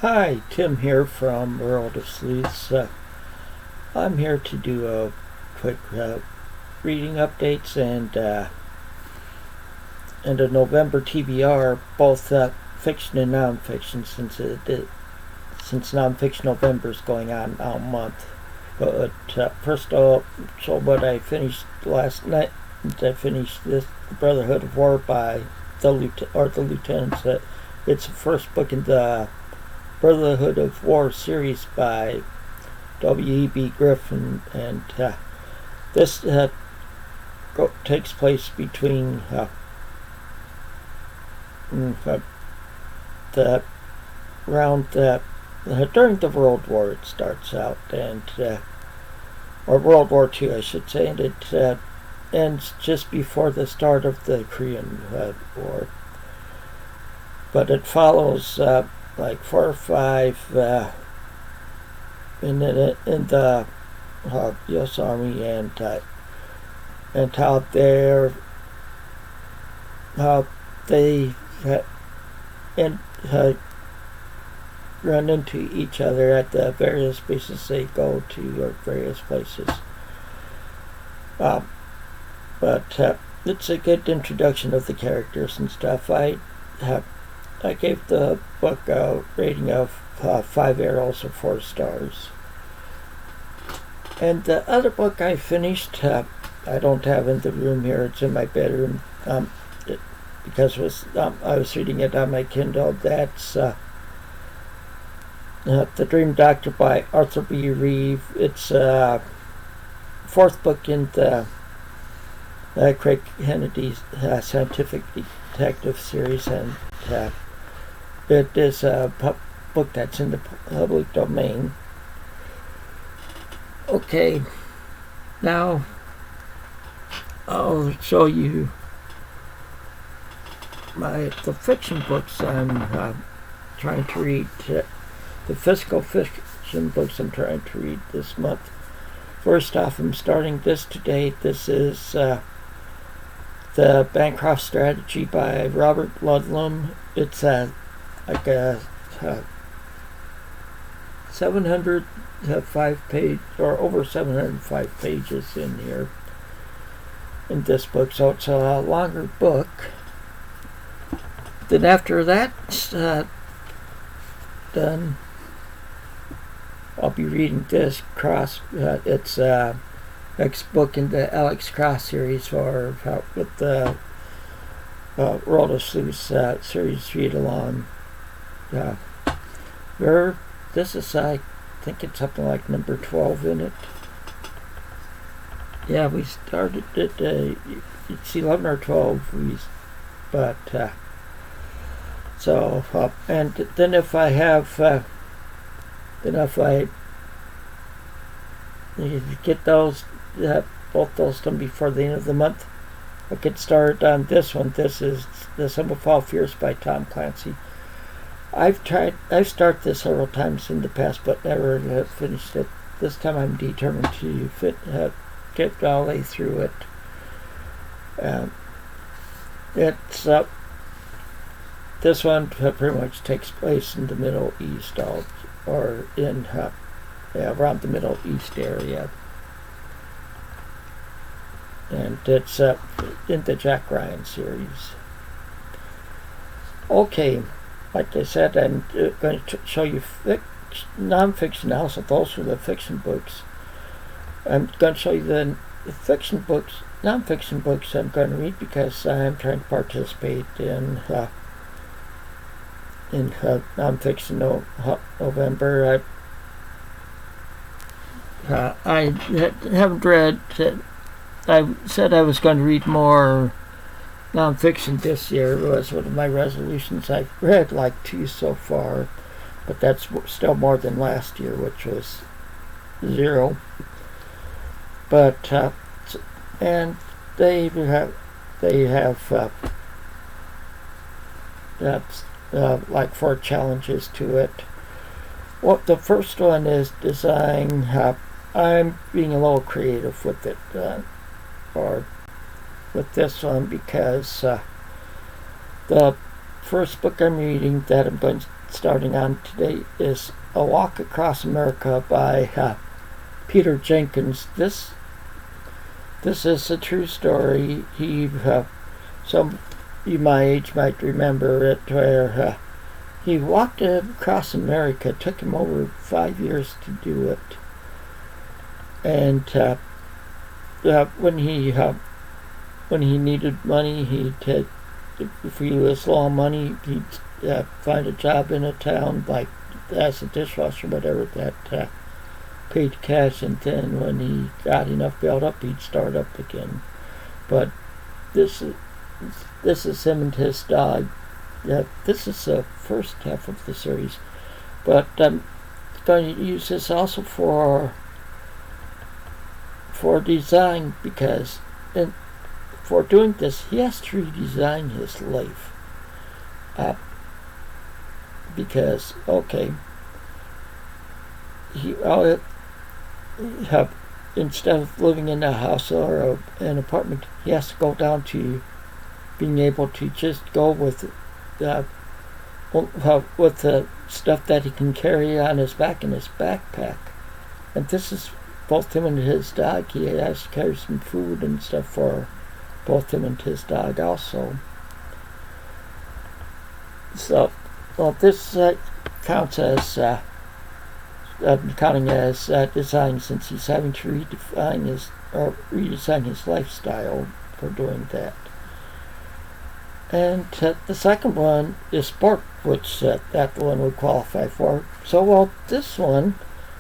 Hi, Tim here from World of Sleuths. I'm here to do a quick reading updates and a November TBR, both fiction and nonfiction, since Nonfiction November is going on now a month. But first I'll show what I finished last night. I finished this Brotherhood of War by the Lieutenants. It's the first book in the Brotherhood of War series by W.E.B. Griffin, and this takes place between during the World War. It starts out, or World War II, I should say, and it ends just before the start of the Korean War. But it follows like 4 or 5 in the U.S. Army, and how they run into each other at the various places they go to, or various places. But it's a good introduction of the characters and stuff. I gave the book a rating of 5 arrows or 4 stars. And the other book I finished, I don't have in the room here. It's in my bedroom because I was reading it on my Kindle. That's The Dream Doctor by Arthur B. Reeve. It's 4th book in the Craig Kennedy's scientific detective series, and it is a book that's in the public domain. Okay, now I'll show you the fiction books I'm trying to read. The physical fiction books I'm trying to read this month. First off, I'm starting this today. This is the Bancroft Strategy by Robert Ludlum. It's like a 705 page, or over 705 pages in here in this book, so it's a longer book. Then after that's done, I'll be reading this it's next book in the Alex Cross series, or with the World of Sleuths series read along. This is, I think it's something like number 12 in it. Yeah, we started at it's 11 or 12. And then if I get those both those done before the end of the month, I could start on this one. This is The Sum of All Fears by Tom Clancy. I've started this several times in the past, but never have finished it. This time I'm determined to get all the way through it. This one pretty much takes place in the Middle East, or in around the Middle East area, and it's in the Jack Ryan series. Okay, like I said, I'm going to show you nonfiction now, so those are the fiction books. I'm going to show you the nonfiction books I'm going to read, because I'm trying to participate in Nonfiction November. I haven't read. I said I was going to read more nonfiction this year. It was one of my resolutions. I've read like 2 so far, but that's still more than last year, which was 0. But and they have that's like 4 challenges to it. Well, the first one is design. I'm being a little creative with it, or with this one, because the first book I'm reading that I'm starting on today is A Walk Across America by Peter Jenkins. This is a true story. Some you my age might remember it, where he walked across America. It took him over 5 years to do it. And when he needed money, if he was low on money, he'd find a job in a town, like as a dishwasher, whatever, that paid cash, and then when he got enough built up, he'd start up again. But this is him and his dog. This is the first half of the series, but I'm going to use this also for design, because for doing this he has to redesign his life. Because instead of living in a house or an apartment, he has to go down to being able to just go with the stuff that he can carry on his back in his backpack. And this is both him and his dog. He has to carry some food and stuff for both him and his dog also. So, this counts as counting as design, since he's having to redesign his lifestyle for doing that. And the second one is sport, which that one would qualify for. So, this one,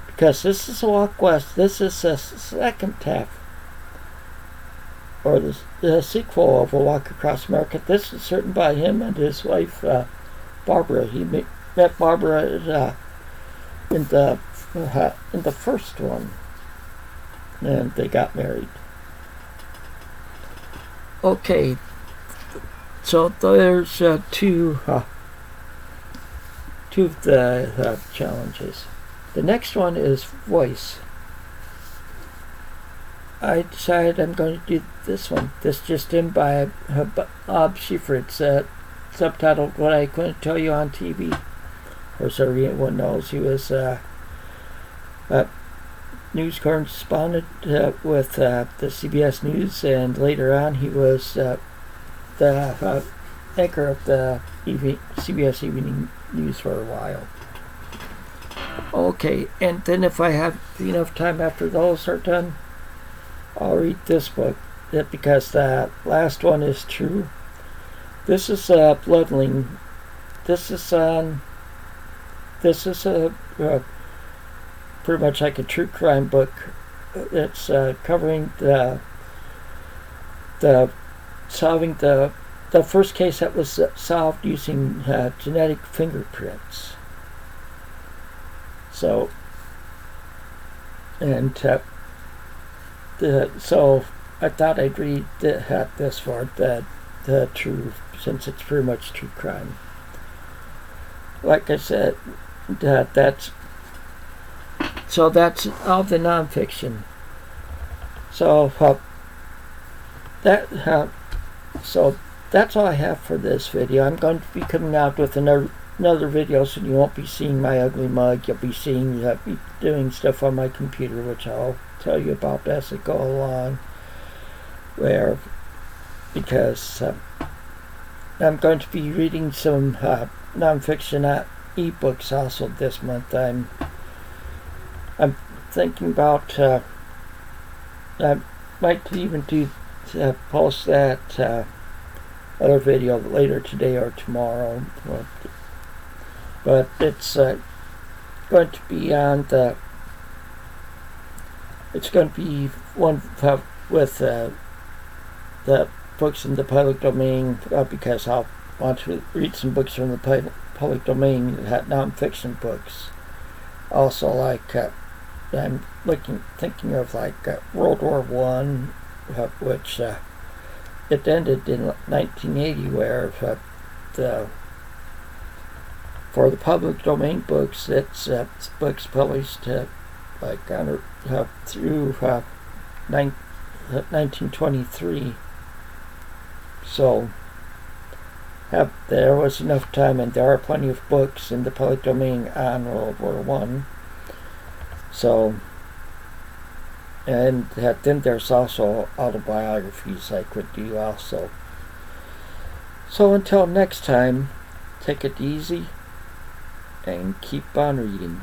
because this is a Walk West, this is the second half, or the sequel of A Walk Across America. This is written by him and his wife, Barbara. He met Barbara in the first one, and they got married. Okay. So there's two of the challenges. The next one is voice. I decided I'm going to do this one. This just in by Bob Schieffer. It's subtitled "What I Couldn't Tell You on TV." Or so everyone knows, he was a news correspondent with the CBS News, and later on he was the anchor of the CBS Evening News for a while. Okay, and then if I have enough time after those are done, I'll read this book, because the last one is true. This is Ludlum. This is pretty much like a true crime book. It's covering solving the first case that was solved using genetic fingerprints. So, and so I thought I'd read this for the true, since it's pretty much true crime. Like I said, that's all the nonfiction. So that's all I have for this video. I'm going to be coming out with another video, so you won't be seeing my ugly mug. You'll be seeing me doing stuff on my computer, which I'll tell you about as I go along. Because I'm going to be reading some nonfiction ebooks also this month. I'm thinking about I might even post that other video later today or tomorrow, but it's going to be on it's going to be one with the books in the public domain, because I'll want to read some books from the public domain, non-fiction books. Also, like I'm thinking of World War One, which it ended in 1980, where for the public domain books, it's books published through 1923. So there was enough time, and there are plenty of books in the public domain on World War One. So, and then there's also autobiographies I could do also. So until next time, take it easy and keep on reading.